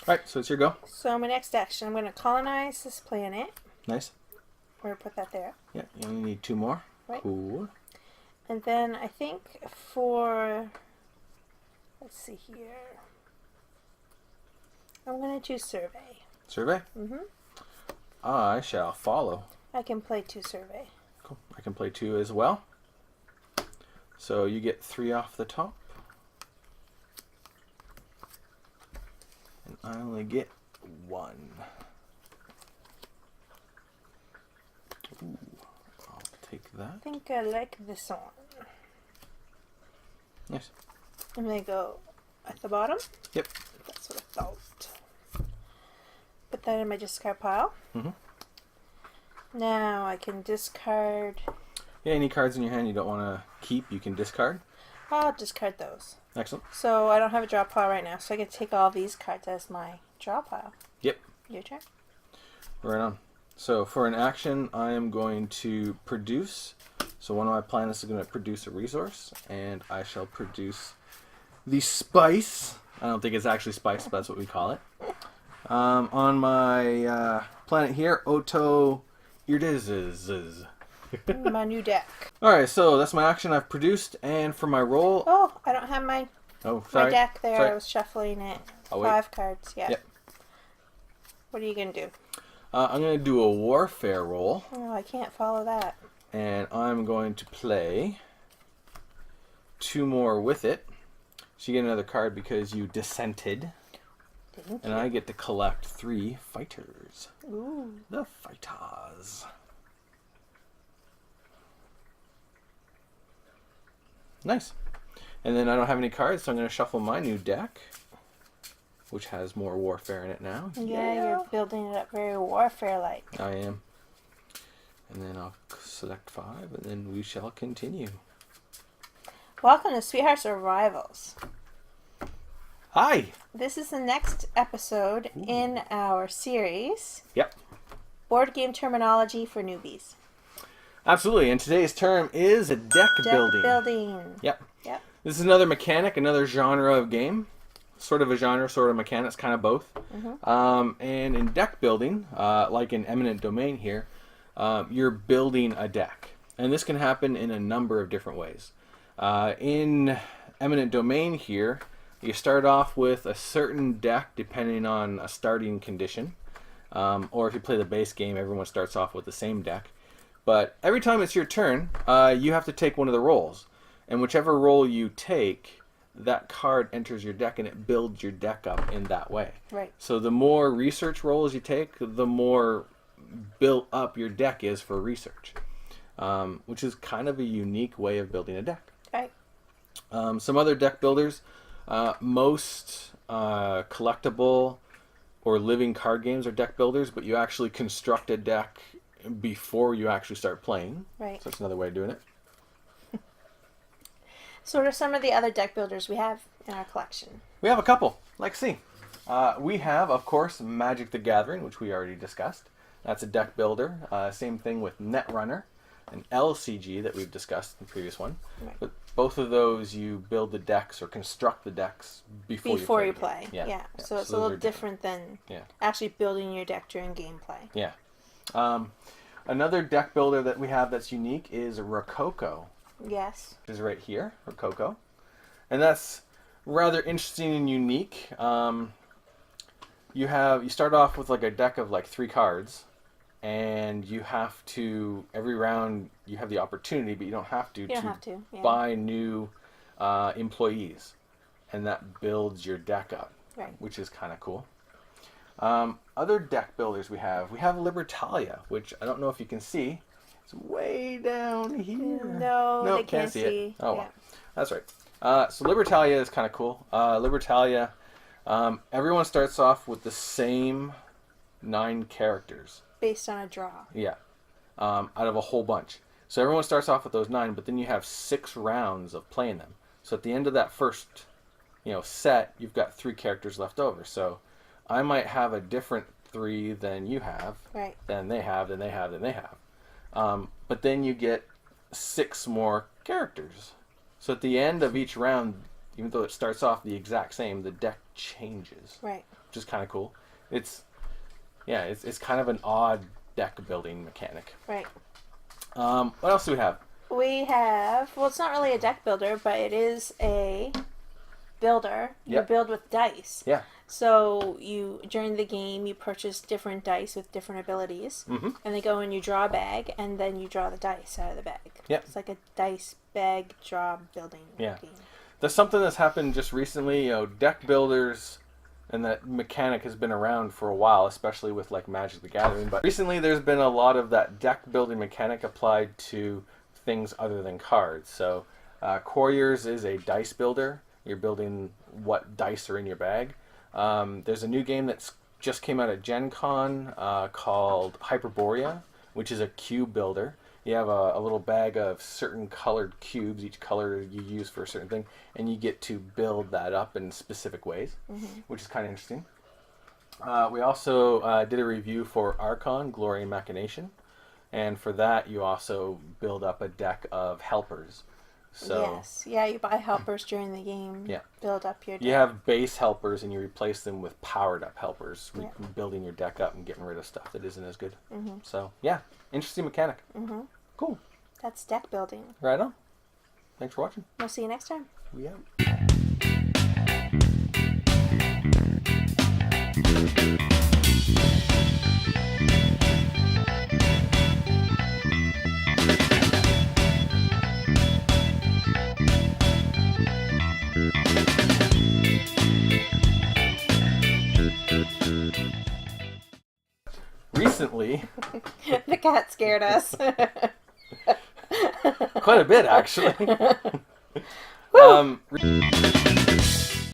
Alright, so it's your go. So my next action, I'm going to colonize this planet. Nice. We're going to put that there. Yeah, you only need 2 more. Right. Cool. And then I think for, let's see here, I'm going to choose survey. Survey? Mm-hmm. I shall follow. I can play 2 survey. Cool. I can play 2 as well. So you get 3 off the top. And I only get 1. Ooh, I'll take that. I think I like this one. Nice. I'm going to go at the bottom. Yep. That's what I thought. Put that in my discard pile. Mm-hmm. Now I can discard. Yeah, any cards in your hand you don't want to keep, you can discard. I'll discard those. Excellent. So I don't have a draw pile right now, so I can take all these cards as my draw pile. Yep. Your turn. Right on. So for an action, I am going to produce. So one of my planets is going to produce a resource, and I shall produce the spice. I don't think it's actually spice, but that's what we call it. On my planet here, Oto Irdizes. My new deck. Alright, so that's my action I've produced, and for my roll... Oh, I don't have my sorry. deck there. Sorry. I was shuffling it. I'll wait. 5 cards, yeah. Yep. What are you going to do? I'm going to do a warfare roll, Oh, I can't follow that. and I'm going to play 2 more with it. So you get another card because you dissented. Thank And you. I get to collect 3 fighters. Ooh. The fighters. Nice. And then I don't have any cards, so I'm going to shuffle my new deck, which has more warfare in it now. Yeah, you're building it up very warfare-like. I am. And then I'll select 5, and then we shall continue. Welcome to Sweethearts or Rivals. Hi! This is the next episode in our series, Yep. Board Game Terminology for Newbies. Absolutely, and today's term is deck building. Building. Yep. Yep. This is another mechanic, another genre of game. Sort of a genre, sort of mechanics, kind of both. Mm-hmm. And in deck building, like in Eminent Domain here, you're building a deck. And this can happen in a number of different ways. In Eminent Domain here, you start off with a certain deck depending on a starting condition. Or if you play the base game, everyone starts off with the same deck. But every time it's your turn, you have to take one of the rolls. And whichever roll you take, that card enters your deck and it builds your deck up in that way. Right. So the more research rolls you take, the more built up your deck is for research. Which is kind of a unique way of building a deck. Right. Some other deck builders, most collectible or living card games are deck builders, but you actually construct a deck before you actually start playing. Right. So that's another way of doing it. So what are some of the other deck builders we have in our collection? We have a couple. Let's see. We have, of course, Magic the Gathering, which we already discussed. That's a deck builder. Same thing with Netrunner and LCG that we've discussed in the previous one. Right. But both of those, you build the decks or construct the decks before you the play. game. Yeah. So it's a those little are different than Yeah. actually building your deck during gameplay. Yeah. Another deck builder that we have that's unique is Rococo, Yes. which is right here, Rococo. And that's rather interesting and unique. You start off with like a deck of like 3 cards, and you have to, every round you have the opportunity, but you don't have to, You don't have to. Yeah. buy new employees, and that builds your deck up, Right. which is kind of cool. Other deck builders we have Libertalia, which I don't know if you can see. It's way down here. No, they can't see see. it. Oh, Yeah. well. That's right. So Libertalia is kind of cool. Libertalia, everyone starts off with the same 9 characters. Based on a draw. Yeah. Out of a whole bunch. So everyone starts off with those 9, but then you have 6 rounds of playing them. So at the end of that first, set, you've got 3 characters left over. So I might have a different 3 than you have, Right. then they have, then they have, then they have. But then you get 6 more characters. So at the end of each round, even though it starts off the exact same, the deck changes. Right. Which is kind of cool. It's kind of an odd deck building mechanic. Right. What else do we have? We have, well, it's not really a deck builder, but it is a builder. You Yep. build with dice. Yeah. So during the game, you purchase different dice with different abilities, Mm-hmm. and they go in, you draw a bag, and then you draw the dice out of the bag. Yep. It's like a dice bag draw building Yeah. game. There's something that's happened just recently. Deck builders and that mechanic has been around for a while, especially with like Magic the Gathering. But recently, there's been a lot of that deck building mechanic applied to things other than cards. So, Couriers is a dice builder. You're building what dice are in your bag. There's a new game that's just came out at Gen Con called Hyperborea, which is a cube builder. You have a little bag of certain colored cubes, each color you use for a certain thing, and you get to build that up in specific ways, which is kind of interesting. We also did a review for Archon, Glory and Machination, and for that you also build up a deck of helpers. So Yes. Yeah, you buy helpers during the game. Yeah. Build up your deck. you have base helpers and you replace them with powered up helpers, Yeah. building your deck up and getting rid of stuff that isn't as good. Mm-hmm. So yeah, interesting mechanic. Mm-hmm. Cool. That's deck building. Right on. Thanks for watching. We'll see you next time. We out. Recently, The cat scared us. quite a bit actually.